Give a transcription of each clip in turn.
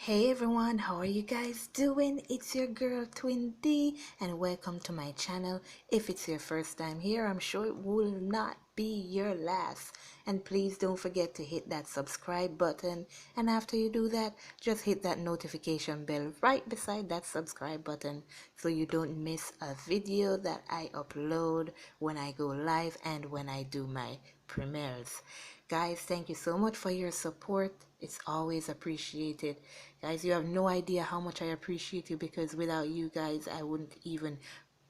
Hey everyone, how are you guys doing? It's your girl Twin D and welcome to my channel. If it's your first time here, I'm sure it will not be your last. And please don't forget to hit that subscribe button. And after you do that, just hit that notification bell right beside that subscribe button so you don't miss a video that I upload when I go live and when I do my premieres. Guys, thank you so much for your support. It's always appreciated. Guys, you have no idea how much I appreciate you because without you guys, I wouldn't even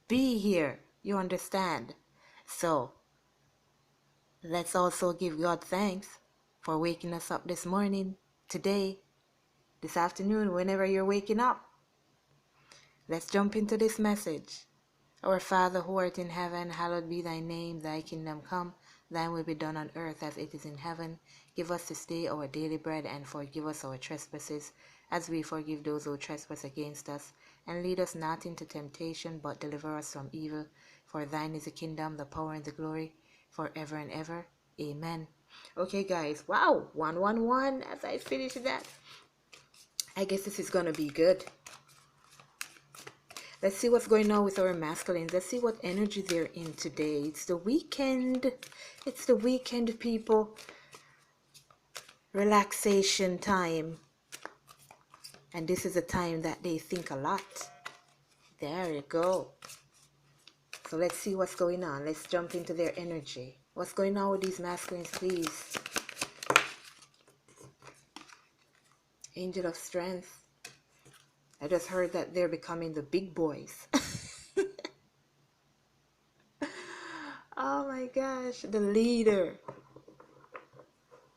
be here. You understand? So, let's also give God thanks for waking us up this morning, today, this afternoon, whenever you're waking up. Let's jump into this message. Our Father who art in heaven, hallowed be thy name, thy kingdom come, thine will be done on earth as it is in heaven. Give us this day our daily bread, and forgive us our trespasses, as we forgive those who trespass against us. And lead us not into temptation, but deliver us from evil. For thine is the kingdom, the power, and the glory, forever and ever. Amen. Okay, guys. Wow. 111 as I finish that. I guess this is going to be good. Let's see what's going on with our masculines. Let's see what energy they're in today. It's the weekend. It's the weekend, people. Relaxation time. And this is a time that they think a lot. There you go. So let's see what's going on. Let's jump into their energy. What's going on with these masculines, please? Angel of Strength. I just heard that they're becoming the big boys. Oh my gosh, the leader.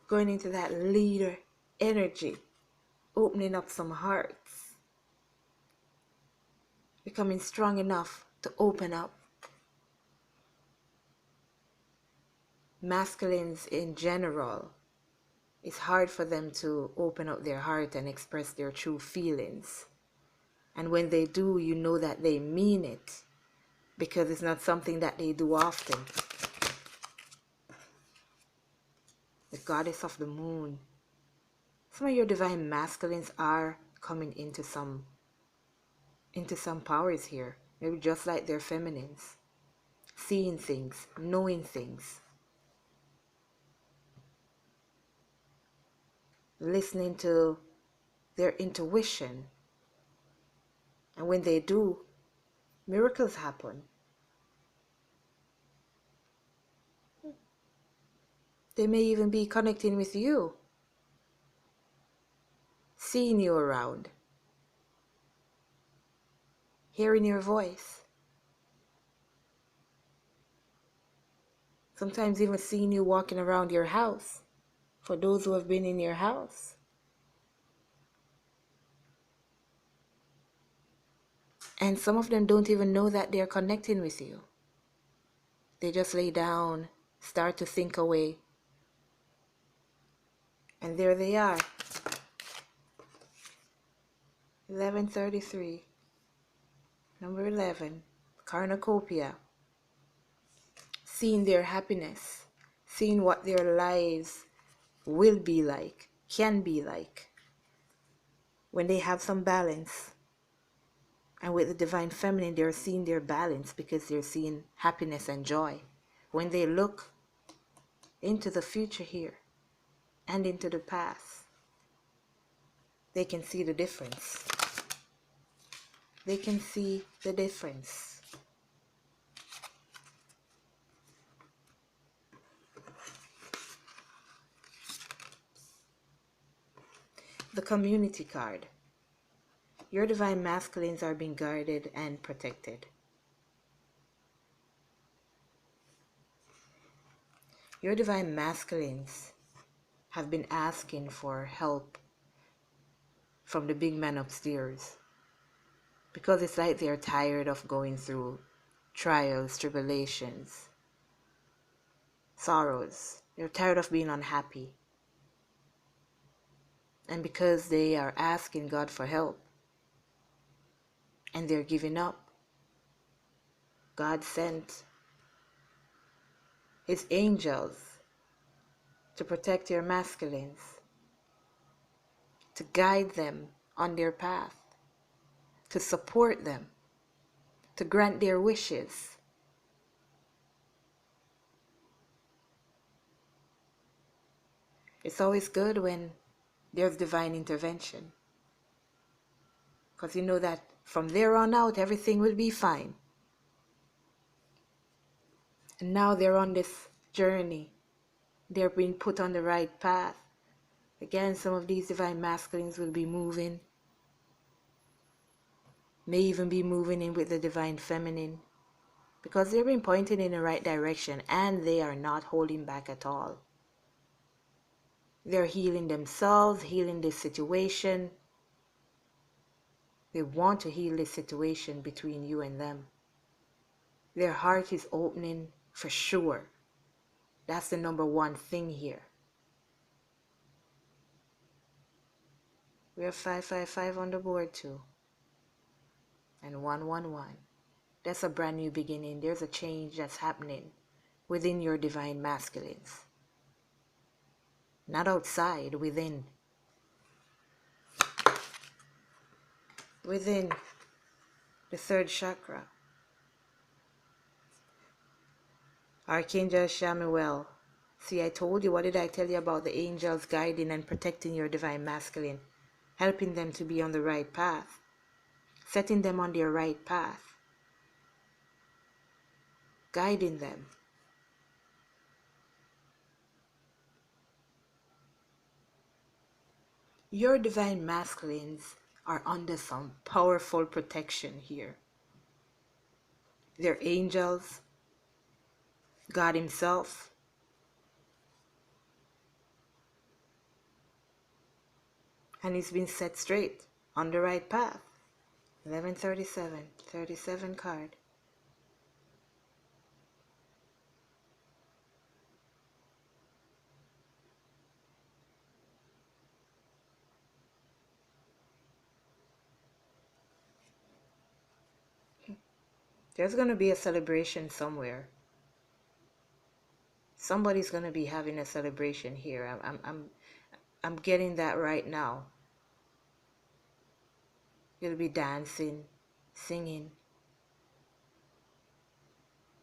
Going into that leader energy. Opening up some hearts. Becoming strong enough to open up. Masculines in general, it's hard for them to open up their heart and express their true feelings. And when they do, you know that they mean it. Because it's not something that they do often. The goddess of the moon. Some of your divine masculines are coming into some powers here. Maybe just like their feminines. Seeing things, knowing things. Listening to their intuition. And when they do, miracles happen. They may even be connecting with you. Seeing you around. Hearing your voice. Sometimes even seeing you walking around your house. For those who have been in your house. And some of them don't even know that they're connecting with you. They just lay down, start to think away. And there they are. 11:33. Number 11. Cornucopia. Seeing their happiness. Seeing what their lives will be like. Can be like. When they have some balance. And with the divine feminine, they're seeing their balance because they're seeing happiness and joy. When they look into the future here and into the past, they can see the difference. They can see the difference. The community card. Your divine masculines are being guarded and protected. Your divine masculines have been asking for help from the big man upstairs. Because it's like they're tired of going through trials, tribulations, sorrows. They're tired of being unhappy. And because they are asking God for help, and they're giving up, God sent His angels to protect your masculines, to guide them on their path, to support them, to grant their wishes. It's always good when there's divine intervention, because you know that from there on out everything will be fine. And now they're on this journey. They're being put on the right path. Again, some of these divine masculines will be moving, may even be moving in with the divine feminine, because they're being pointed in the right direction and they are not holding back at all. They're healing themselves, healing this situation. They want to heal this situation between you and them. Their heart is opening for sure. That's the number one thing here. We have 555 on the board too. And 111. That's a brand new beginning. There's a change that's happening within your divine masculines. Not outside, within. Within the third chakra. Archangel Shamuel. See, I told you, what did I tell you about the angels guiding and protecting your divine masculine? Helping them to be on the right path. Setting them on their right path. Guiding them. Your divine masculines are under some powerful protection here. They're angels, God Himself, and He's been set straight on the right path. 1137, 37 card. There's going to be a celebration somewhere. Somebody's going to be having a celebration here. I'm getting that right now. You'll be dancing, singing.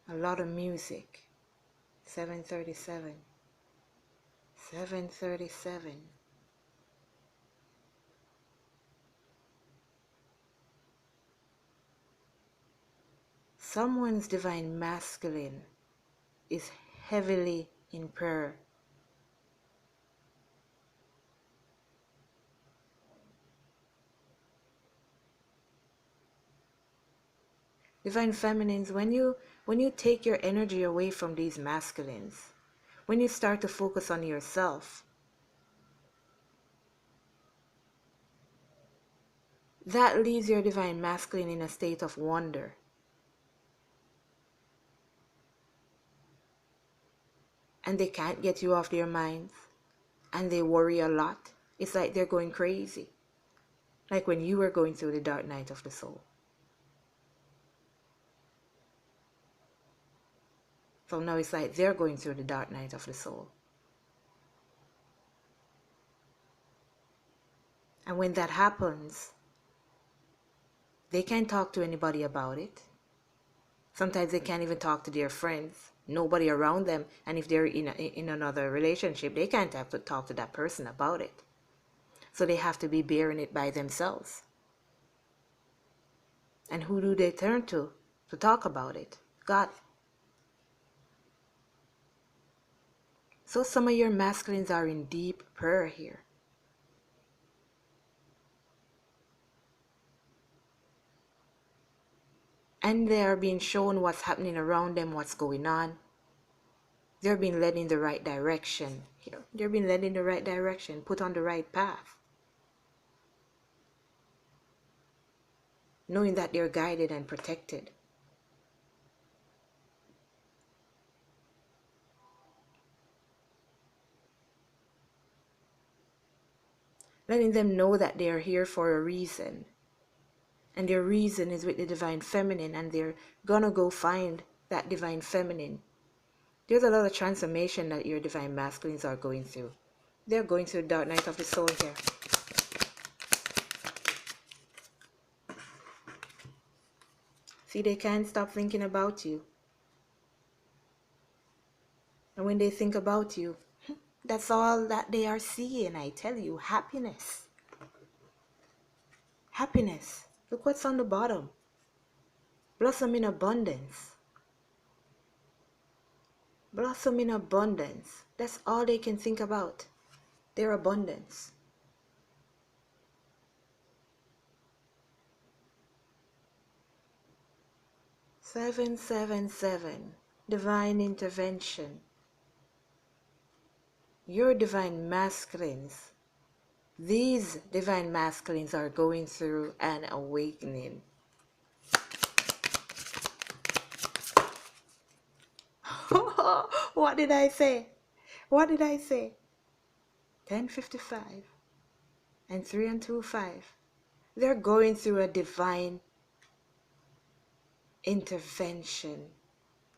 A lot of music. 737. 737. Someone's divine masculine is heavily in prayer. Divine feminines, when you take your energy away from these masculines, when you start to focus on yourself, that leaves your divine masculine in a state of wonder. And they can't get you off their minds. And they worry a lot. It's like they're going crazy. Like when you were going through the dark night of the soul. So now it's like they're going through the dark night of the soul. And when that happens, they can't talk to anybody about it. Sometimes they can't even talk to their friends. Nobody around them. And if they're in another relationship, they can't have to talk to that person about it. So they have to be bearing it by themselves. And who do they turn to talk about it? God. So some of your masculines are in deep prayer here. And they are being shown what's happening around them, what's going on. They're being led in the right direction here. They're being led in the right direction, put on the right path. Knowing that they're guided and protected. Letting them know that they're here for a reason. And their reason is with the divine feminine, and they're gonna go find that divine feminine. There's a lot of transformation that your divine masculines are going through. They're going through the dark night of the soul here. See, they can't stop thinking about you. And when they think about you, that's all that they are seeing, I tell you. Happiness. Happiness. Look what's on the bottom. Blossom in abundance. Blossom in abundance. That's all they can think about. Their abundance. 777. Divine intervention. Your divine masculines. These divine masculines are going through an awakening. What did I say? What did I say? 10:55 and 3 and 2 5. They're going through a divine intervention,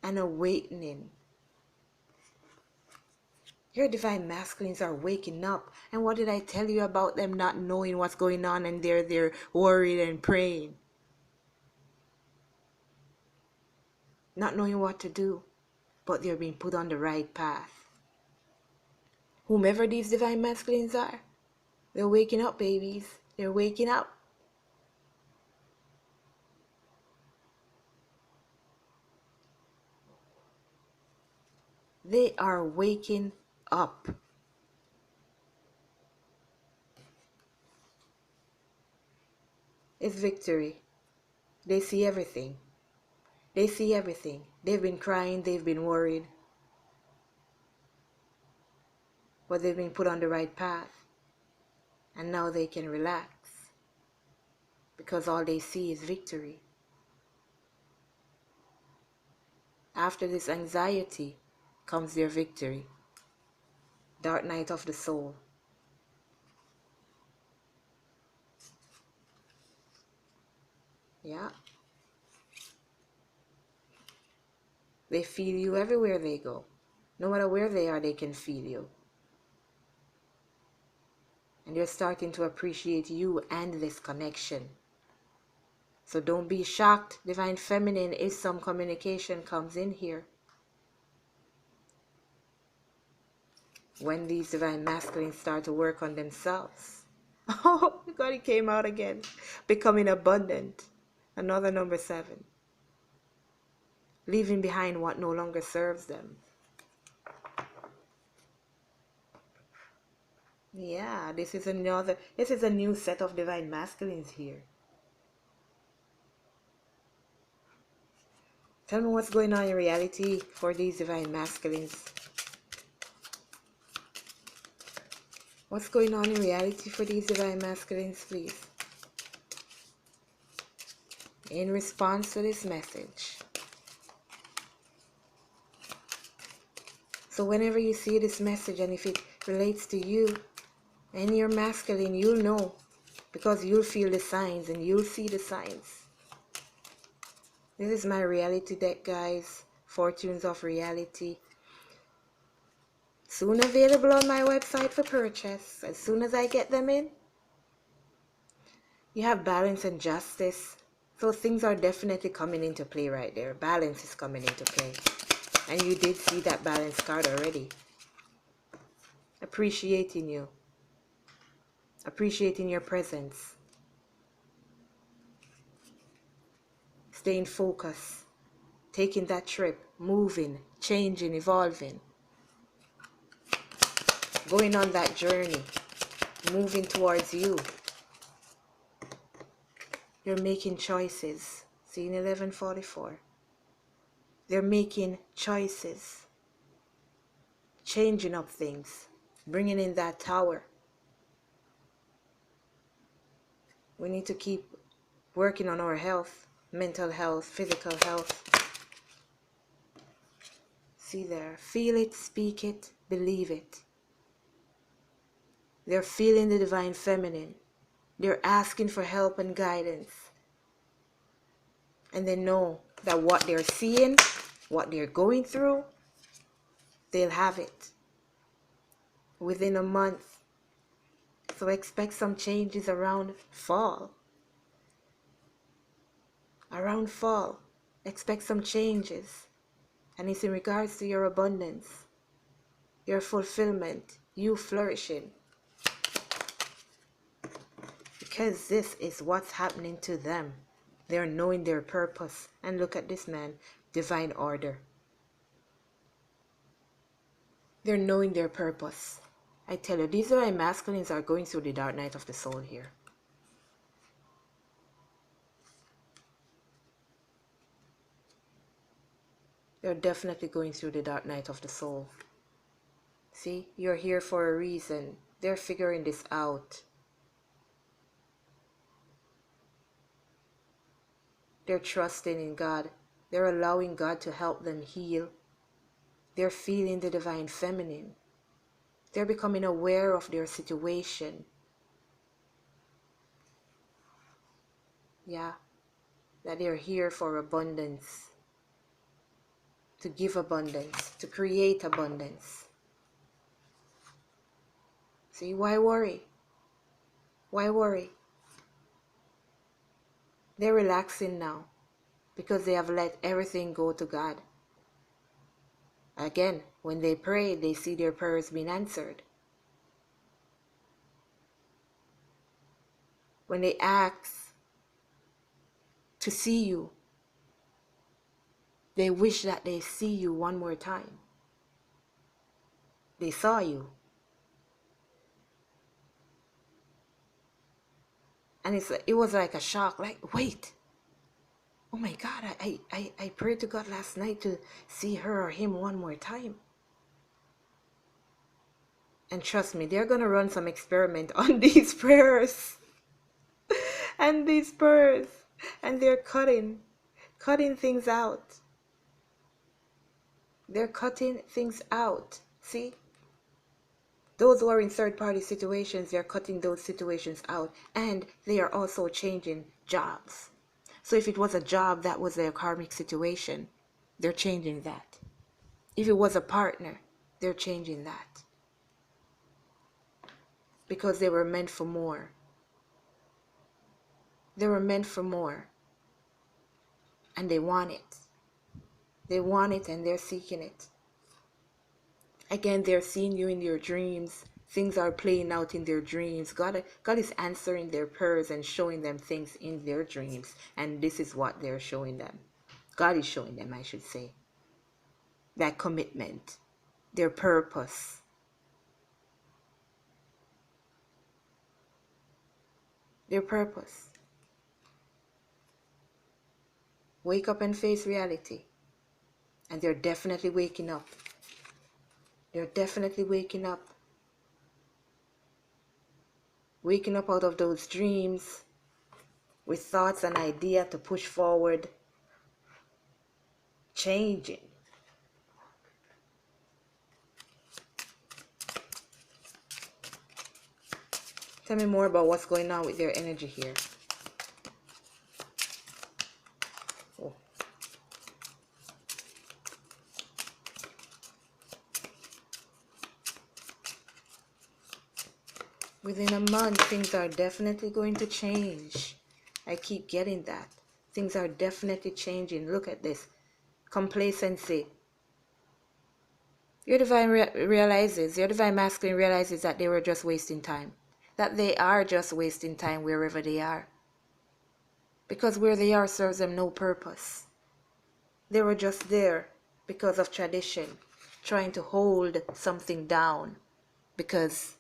an awakening. Your divine masculines are waking up. And what did I tell you about them not knowing what's going on and they're worried and praying? Not knowing what to do, but they're being put on the right path. Whomever these divine masculines are, they're waking up, babies. They're waking up. They are waking up. It's victory. They see everything. They see everything. They've been crying, they've been worried. But they've been put on the right path. And now they can relax. Because all they see is victory. After this anxiety comes their victory. Dark night of the soul. Yeah. They feel you everywhere they go. No matter where they are, they can feel you. And they're starting to appreciate you and this connection. So don't be shocked, Divine Feminine, if some communication comes in here. When these Divine Masculines start to work on themselves. Oh, God, it came out again. Becoming abundant. Another number 7. Leaving behind what no longer serves them. Yeah, this is a new set of Divine Masculines here. Tell me what's going on in reality for these Divine Masculines. What's going on in reality for these Divine Masculines, please? In response to this message. So whenever you see this message and if it relates to you and you're masculine, you'll know. Because you'll feel the signs and you'll see the signs. This is my reality deck, guys. Fortunes of Reality. Soon available on my website for purchase. As soon as I get them in. You have balance and justice. So things are definitely coming into play right there. Balance is coming into play. And you did see that balance card already. Appreciating you. Appreciating your presence. Staying focused. Taking that trip. Moving. Changing. Evolving. Going on that journey. Moving towards you. You're making choices. See in 1144. They're making choices. Changing up things. Bringing in that tower. We need to keep working on our health. Mental health. Physical health. See there. Feel it. Speak it. Believe it. They're feeling the Divine Feminine. They're asking for help and guidance. And they know that what they're seeing, what they're going through, they'll have it within a month. So expect some changes around fall. Around fall. Expect some changes. And it's in regards to your abundance, your fulfillment, you flourishing. Because this is what's happening to them. They're knowing their purpose. And look at this man, divine order. They're knowing their purpose. I tell you, these divine masculines are going through the dark night of the soul here. They're definitely going through the dark night of the soul. See, you're here for a reason. They're figuring this out. They're trusting in God. They're allowing God to help them heal. They're feeling the divine feminine. They're becoming aware of their situation. Yeah, that they're here for abundance. To give abundance. To create abundance. See, why worry? Why worry? They're relaxing now because they have let everything go to God. Again, when they pray, they see their prayers being answered. When they ask to see you, they wish that they see you one more time. They saw you. And it was like a shock, like, wait. Oh my God, I prayed to God last night to see her or him one more time. And trust me, they're going to run some experiment on these prayers. And these prayers. And they're cutting things out. They're cutting things out. See? Those who are in third-party situations, they're cutting those situations out. And they are also changing jobs. So if it was a job that was their karmic situation, they're changing that. If it was a partner, they're changing that. Because they were meant for more. They were meant for more. And they want it. They want it and they're seeking it. Again, they're seeing you in their dreams. Things are playing out in their dreams. God is answering their prayers and showing them things in their dreams. And this is what they're showing them. God is showing them, I should say. That commitment. Their purpose. Their purpose. Wake up and face reality. And they're definitely waking up. They're definitely waking up. Waking up out of those dreams with thoughts and idea to push forward. Changing. Tell me more about what's going on with their energy here. Oh. Within a month, things are definitely going to change. I keep getting that. Things are definitely changing. Look at this. Complacency. Your divine your divine masculine realizes that they were just wasting time. That they are just wasting time wherever they are. Because where they are serves them no purpose. They were just there because of tradition, trying to hold something down because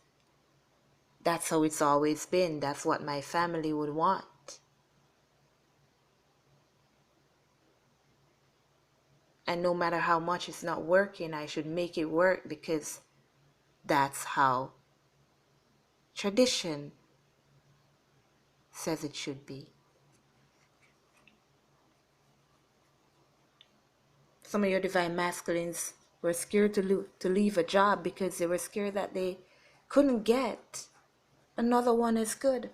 that's how it's always been. That's what my family would want. And no matter how much it's not working, I should make it work because that's how tradition says it should be. Some of your divine masculines were scared to leave a job because they were scared that they couldn't get another one as good.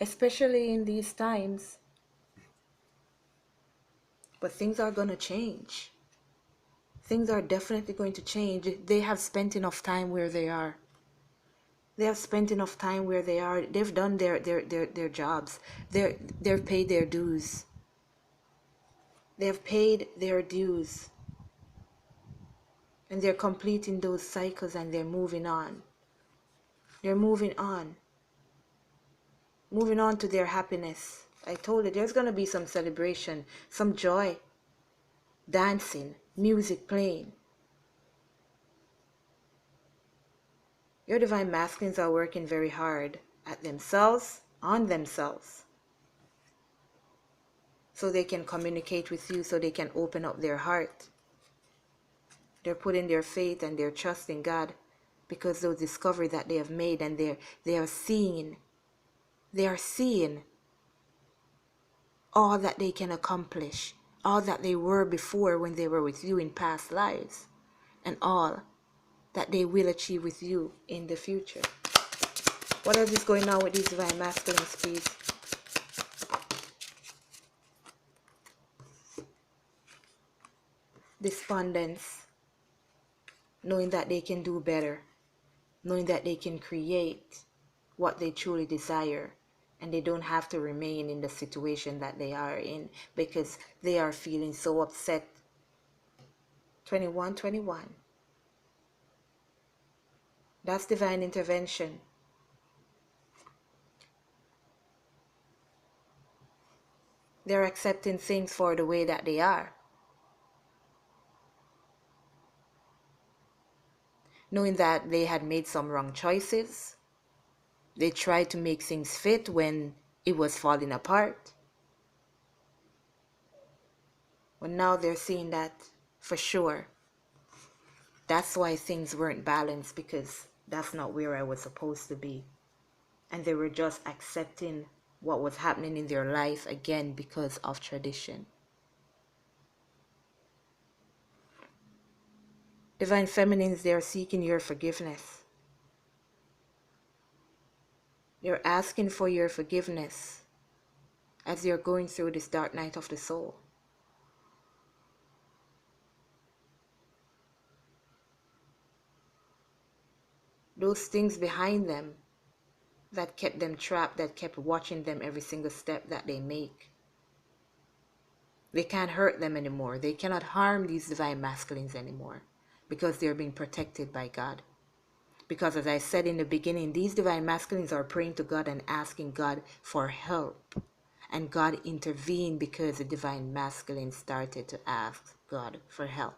Especially in these times. But things are going to change. Things are definitely going to change. They have spent enough time where they are. They have spent enough time where they are. They've done their jobs. They've paid their dues. They have paid their dues. And they're completing those cycles and they're moving on. They're moving on. Moving on to their happiness. I told you there's going to be some celebration, some joy, dancing, music playing. Your divine masculines are working very hard at themselves, on themselves, so they can communicate with you, so they can open up their heart. They're putting their faith and their trust in God because those discoveries that they have made, and they are seeing all that they can accomplish, all that they were before when they were with you in past lives, and all that they will achieve with you in the future. What else is going on with these divine masculines, please? Despondence, knowing that they can do better, knowing that they can create what they truly desire, and they don't have to remain in the situation that they are in because they are feeling so upset. 2121. That's divine intervention. They're accepting things for the way that they are, knowing that they had made some wrong choices. They tried to make things fit when it was falling apart. But now they're seeing that for sure. That's why things weren't balanced, because that's not where I was supposed to be. And they were just accepting what was happening in their life again because of tradition. Divine feminines, they are seeking your forgiveness. They're asking for your forgiveness as you're going through this dark night of the soul. Those things behind them that kept them trapped, that kept watching them every single step that they make. They can't hurt them anymore. They cannot harm these divine masculines anymore because they're being protected by God. Because as I said in the beginning, these divine masculines are praying to God and asking God for help. And God intervened because the divine masculine started to ask God for help.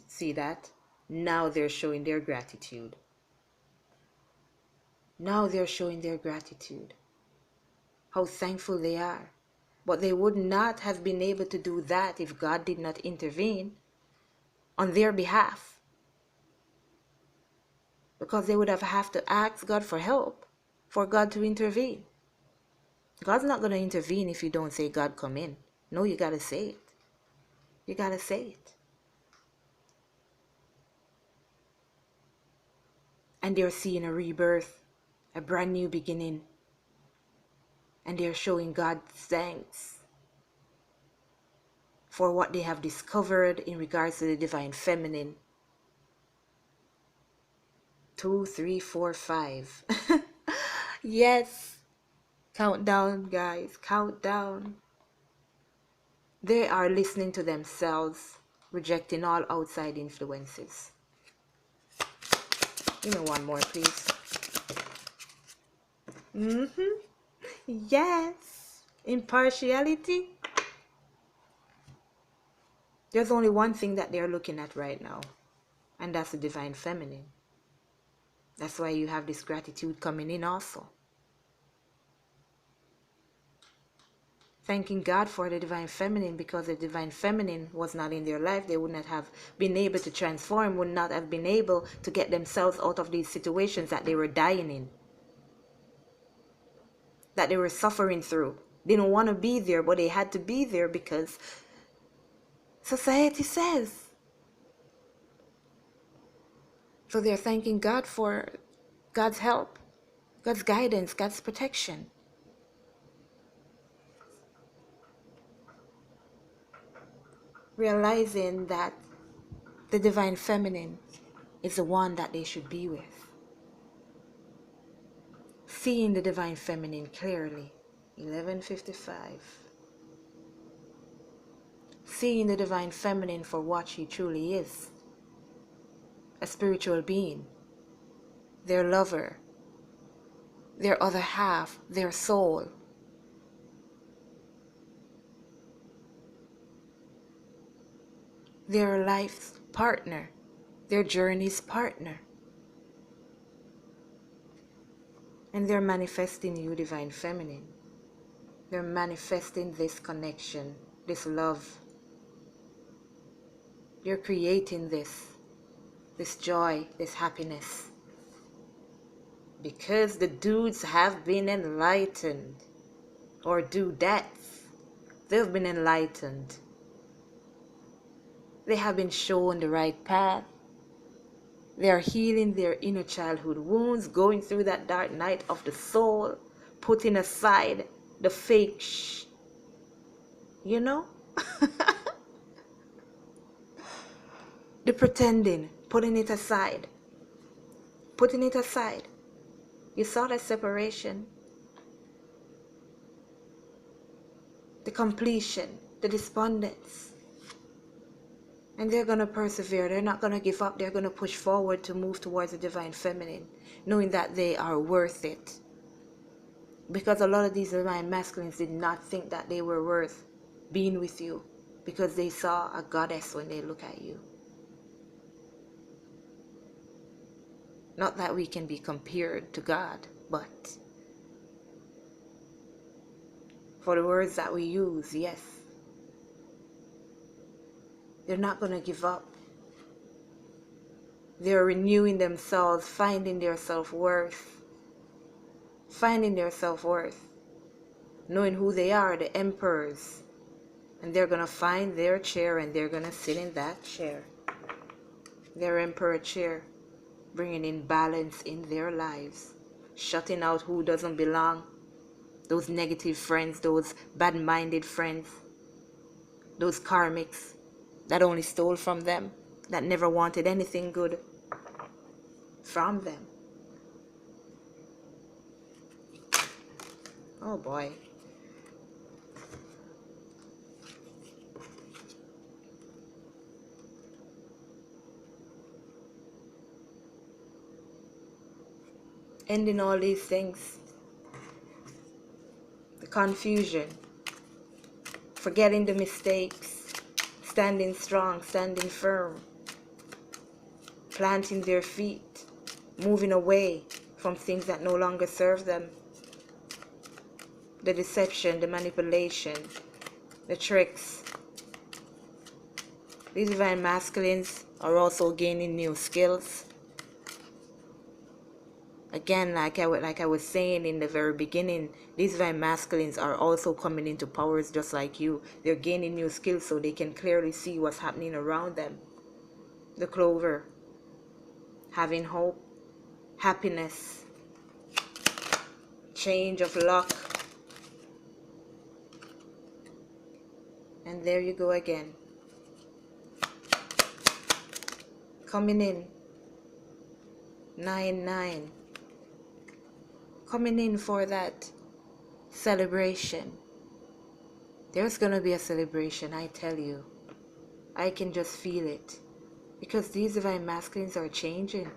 See that? Now they're showing their gratitude. Now they're showing their gratitude. How thankful they are. But they would not have been able to do that if God did not intervene on their behalf. Because they would have to ask God for help for God to intervene. God's not going to intervene if you don't say, God, come in. No, you got to say it. You got to say it. And they're seeing a rebirth, a brand new beginning. And they're showing God thanks for what they have discovered in regards to the divine feminine. 2, 3, 4, 5. Yes. Countdown, guys. Countdown. They are listening to themselves, rejecting all outside influences. Give me one more, please. Yes. Impartiality. There's only one thing that they're looking at right now, and that's the divine feminine. That's why you have this gratitude coming in also. Thanking God for the divine feminine, because the divine feminine was not in their life. They would not have been able to transform, would not have been able to get themselves out of these situations that they were dying in, that they were suffering through. They didn't want to be there, but they had to be there because society says. So they're thanking God for God's help, God's guidance, God's protection. Realizing that the divine feminine is the one that they should be with. seeing the divine feminine clearly. 11:55. Seeing the divine feminine for what she truly is. A spiritual being. Their lover. Their other half. Their soul. Their life's partner. Their journey's partner. And they're manifesting you, divine feminine. They're manifesting this connection, this love. You're creating this joy, this happiness. Because the dudes have been enlightened, or dudettes, they've been enlightened. They have been shown the right path. They are healing their inner childhood wounds, going through that dark night of the soul, putting aside the fake you know? The pretending, putting it aside. Putting it aside. You saw that separation. The completion, the despondence. And they're going to persevere. They're not going to give up. They're going to push forward to move towards the divine feminine, knowing that they are worth it. Because a lot of these divine masculines did not think that they were worth being with you, because they saw a goddess when they look at you. Not that we can be compared to God, but for the words that we use, yes. They're not going to give up. They're renewing themselves, finding their self-worth. Finding their self-worth. Knowing who they are, the emperors. And they're going to find their chair and they're going to sit in that chair. Their emperor chair. Bringing in balance in their lives. Shutting out who doesn't belong. Those negative friends, those bad-minded friends. Those karmics that only stole from them, that never wanted anything good from them. Oh boy. Ending all these things. The confusion. Forgetting the mistakes. Standing strong, standing firm. Planting their feet. Moving away from things that no longer serve them. The deception, the manipulation, the tricks. These divine masculines are also gaining new skills. Again, like I was saying in the very beginning, these divine masculines are also coming into powers just like you. They're gaining new skills so they can clearly see what's happening around them. The clover. Having hope. Happiness. Change of luck. And there you go again. Coming in. 9-9. Coming in for that celebration. There's gonna be a celebration, I tell you. I can just feel it. Because these divine masculines are changing.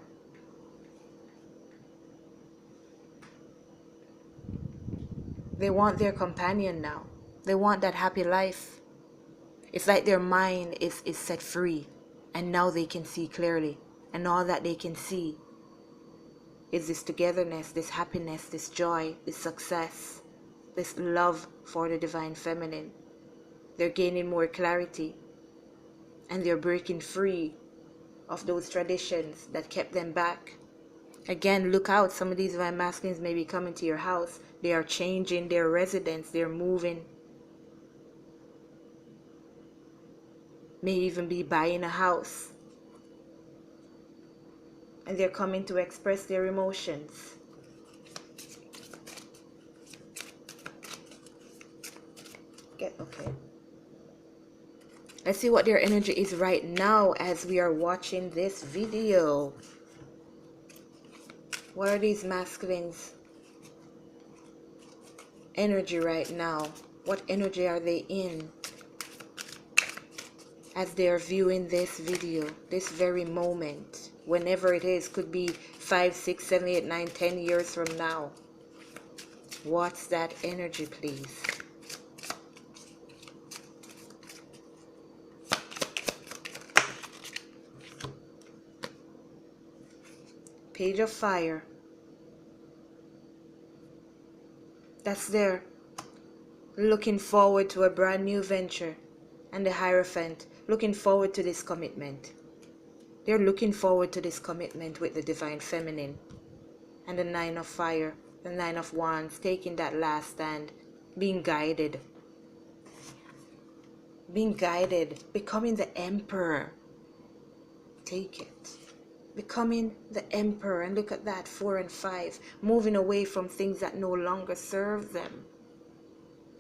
They want their companion now. They want that happy life. It's like their mind is set free. And now they can see clearly. And all that they can see is this togetherness, this happiness, this joy, this success, this love for the divine feminine. They're gaining more clarity. And they're breaking free of those traditions that kept them back. Again, look out. Some of these divine masculines may be coming to your house. They are changing their residence. They're moving. May even be buying a house. And they're coming to express their emotions. Okay. Let's see what their energy is right now as we are watching this video. What are these masculines energy right now? What energy are they in as they are viewing this video, this very moment? Whenever it is, could be 5, 6, 7, 8, 9, 10 years from now. What's that energy, please? Page of Fire. That's there. Looking forward to a brand new venture. And the Hierophant. Looking forward to this commitment. They're looking forward to this commitment with the Divine Feminine. And the Nine of Fire. The Nine of Wands. Taking that last stand. Being guided. Being guided. Becoming the Emperor. Take it. Becoming the Emperor. And look at that, 4 and 5. Moving away from things that no longer serve them.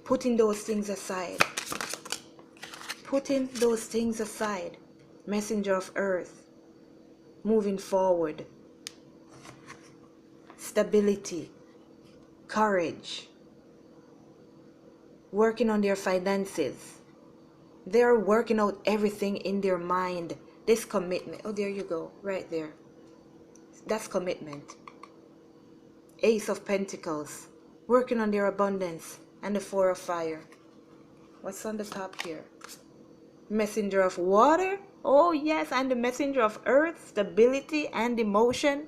Putting those things aside. Putting those things aside. Messenger of Earth. Moving forward. Stability. Courage. Working on their finances. They're working out everything in their mind. This commitment. Oh, there you go. Right there. That's commitment. Ace of Pentacles. Working on their abundance. And the Four of Fire. What's on the top here? Messenger of Water. Oh, yes. And the Messenger of Earth. Stability and emotion.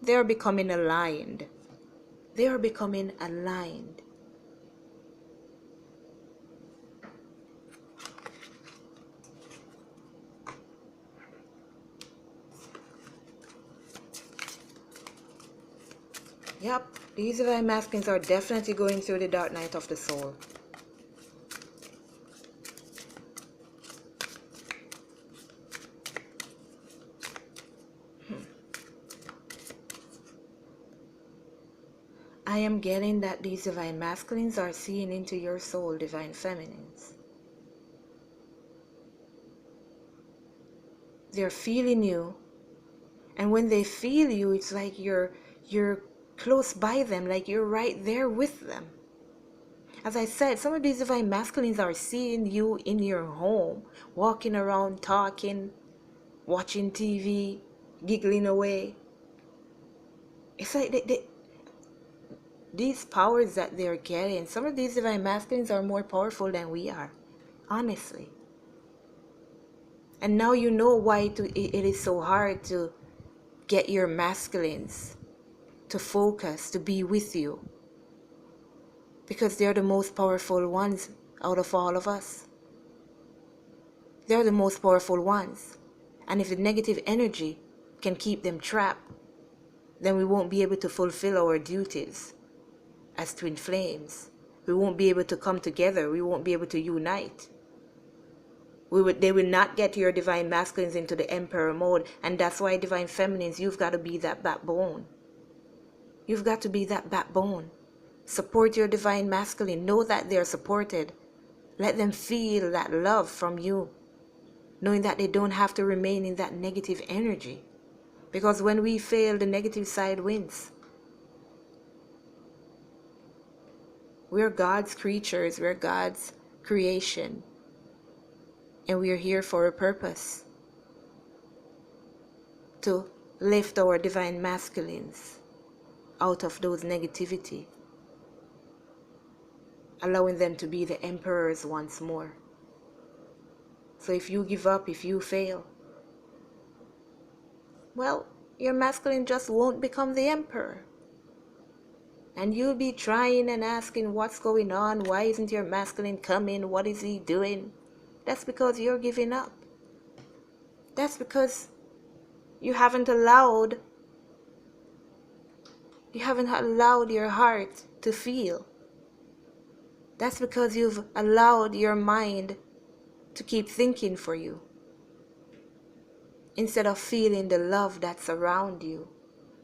They're becoming aligned. They are becoming aligned. Yep, these divine masculines are definitely going through the dark night of the soul. I am getting that these divine masculines are seeing into your soul, divine feminines. They're feeling you, and when they feel you, it's like you're close by them, like you're right there with them. As I said, some of these divine masculines are seeing you in your home, walking around, talking, watching TV, giggling away. It's like these powers that they're getting, some of these divine masculines are more powerful than we are, honestly. And now you know why it is so hard to get your masculines to focus, to be with you. Because they're the most powerful ones out of all of us. They're the most powerful ones. And if the negative energy can keep them trapped, then we won't be able to fulfill our duties as twin flames. We won't be able to come together. We won't be able to unite. They will not get your divine masculines into the emperor mode. And that's why, divine feminines, you've got to be that backbone. You've got to be that backbone. Support your divine masculine. Know that they're supported. Let them feel that love from you. Knowing that they don't have to remain in that negative energy. Because when we fail, the negative side wins. We're God's creatures. We're God's creation. And we are here for a purpose. To lift our divine masculines out of those negativity. Allowing them to be the emperors once more. So if you give up, if you fail, well, your masculine just won't become the emperor. And you'll be trying and asking what's going on, why isn't your masculine coming, what is he doing? That's because you're giving up. That's because you haven't allowed your heart to feel. That's because you've allowed your mind to keep thinking for you, instead of feeling the love that's around you,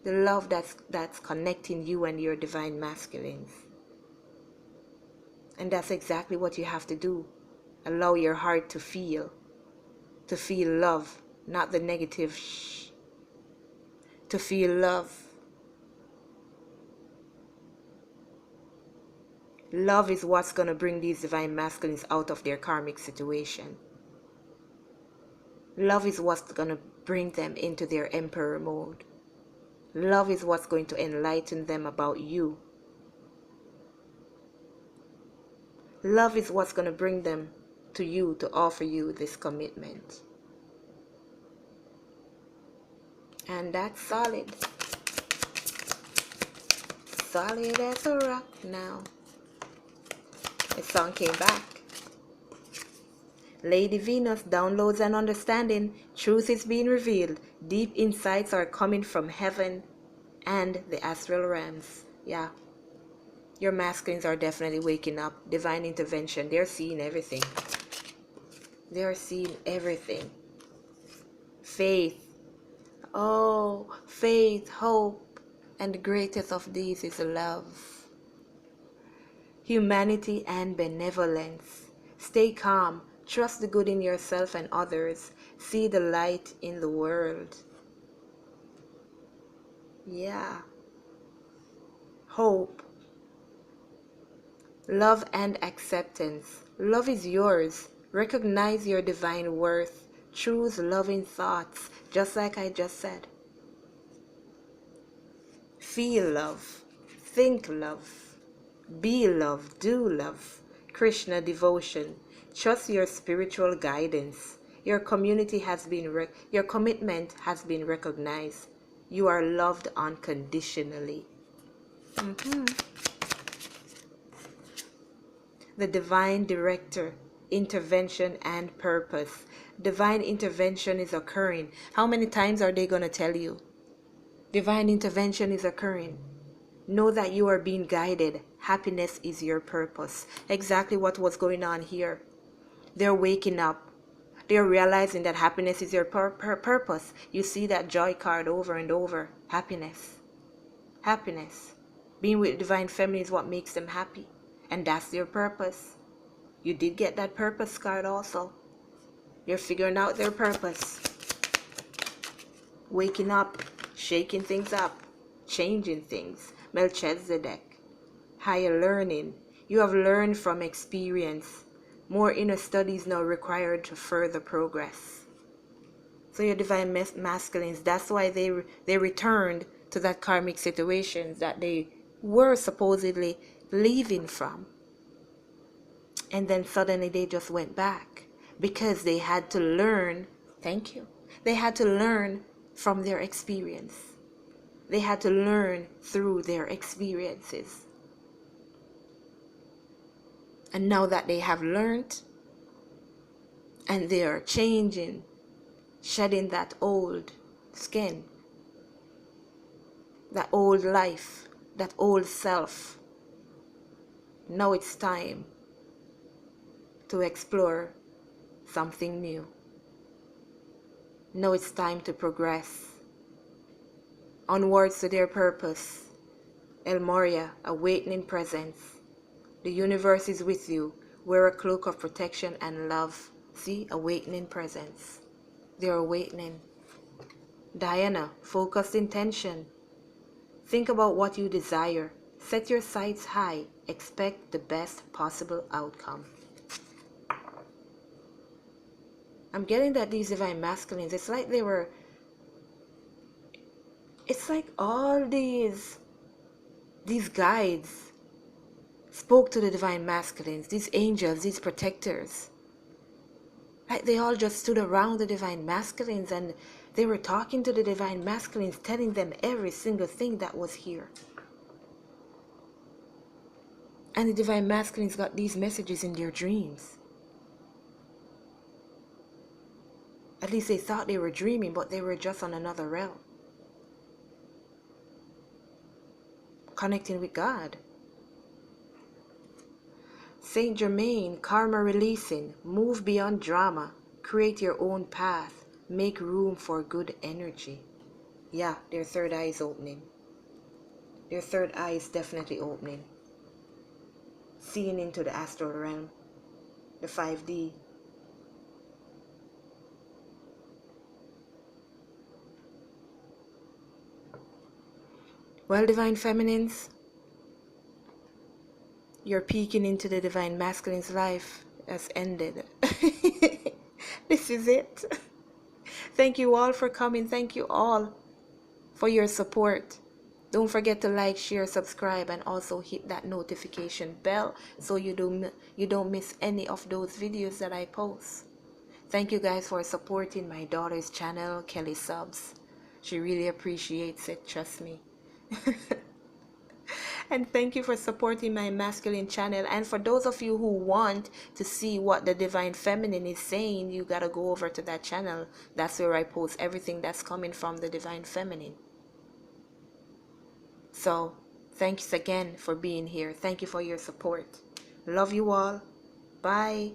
the love that's connecting you and your divine masculines. And that's exactly what you have to do. Allow your heart to feel love, not the negative to feel love. Love is what's going to bring these divine masculines out of their karmic situation. Love is what's going to bring them into their emperor mode. Love is what's going to enlighten them about you. Love is what's going to bring them to you to offer you this commitment. And that's solid. Solid as a rock now. The song came back. Lady Venus downloads an understanding. Truth is being revealed. Deep insights are coming from heaven and the astral realms. Yeah. Your masculines are definitely waking up. Divine intervention. They're seeing everything. They're seeing everything. Faith. Oh, faith, hope. And the greatest of these is love. Humanity and benevolence. Stay calm. Trust the good in yourself and others. See the light in the world. Yeah. Hope. Love and acceptance. Love is yours. Recognize your divine worth. Choose loving thoughts, just like I just said. Feel love. Think love. Be love. Do love. Krishna devotion. Trust your spiritual guidance. Your community has been your commitment has been recognized. You are loved unconditionally. The divine director, intervention and purpose. Divine intervention is occurring. How many times are they going to tell you? Divine intervention is occurring. Know that you are being guided. Happiness is your purpose. Exactly what was going on here. They're waking up. They're realizing that happiness is your purpose. You see that joy card over and over. Happiness. Happiness. Being with divine feminine is what makes them happy. And that's their purpose. You did get that purpose card also. They're figuring out their purpose. Waking up. Shaking things up. Changing things. Melchizedek. Higher learning. You have learned from experience. More inner studies now required to further progress. So your divine masculines, that's why they returned to that karmic situations that they were supposedly leaving from. And then suddenly they just went back because they had to learn. Thank you. They had to learn from their experience. They had to learn through their experiences. And now that they have learned and they are changing, shedding that old skin, that old life, that old self, now it's time to explore something new. Now it's time to progress onwards to their purpose. El Moria, awakening presence. The universe is with you. Wear a cloak of protection and love. See, awakening presence. They're awakening. Diana, focused intention. Think about what you desire. Set your sights high. Expect the best possible outcome. I'm getting that these divine masculines, it's like all these guides spoke to the divine masculines, these angels, these protectors. Like they all just stood around the divine masculines and they were talking to the divine masculines, telling them every single thing that was here. And the divine masculines got these messages in their dreams. At least they thought they were dreaming, but they were just on another realm. Connecting with God. Saint Germain, karma releasing, move beyond drama, create your own path, make room for good energy. Yeah, their third eye is opening. Their third eye is definitely opening. Seeing into the astral realm, the 5D. Well, divine feminines, Your peeking into the divine masculine's life has ended. This is it. Thank you all for coming. Thank you all for your support. Don't forget to like, share, subscribe, and also hit that notification bell so you don't miss any of those videos that I post. Thank you guys for supporting my daughter's channel, Kelly Subs. She really appreciates it, trust me. And thank you for supporting my masculine channel. And for those of you who want to see what the divine feminine is saying, you gotta go over to that channel. That's where I post everything that's coming from the divine feminine. So thanks again for being here. Thank you for your support. Love you all. Bye.